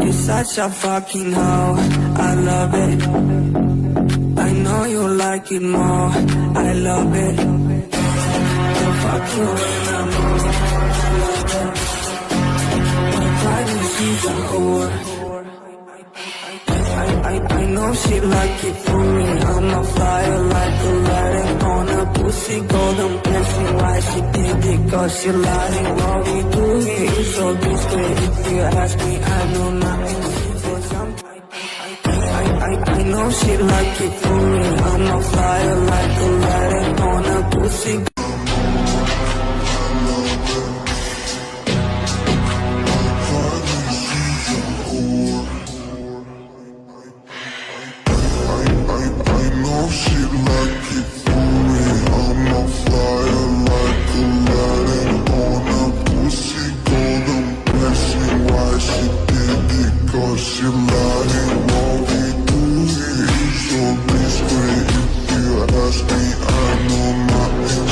You're such a fucking hoe, I love it. I know you like it more, I love it. I'll fuck you when I'm old, I love it. My private she's a whore. I know she like it for me. I'm a flyer like a lighting on a pussy golden blessing. Why she did it? Cause she lying. What we do here is so discreet. If you ask me, I know nothing. I know she like it for me. I'm a flyer like a lighting on a pussy. She lying, what we do here is so discreet. If you ask me, I know nothing.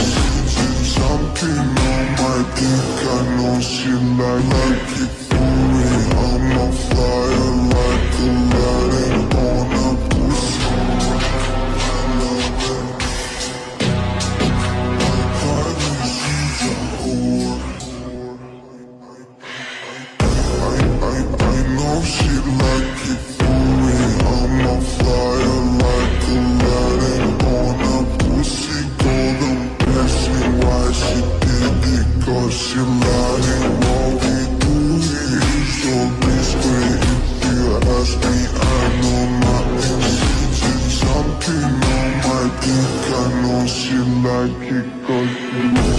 She's something on my dick. I know she like it for me. I'm a flyer like a lighting on a pussy. I know she like it for me. I'm a flyer like a lighting on a pussy golden blessing. Why she did it? Cause she lying. What we do here is so discreet. If you ask me, I know nothing. She's something on my dick. I know she like it cause she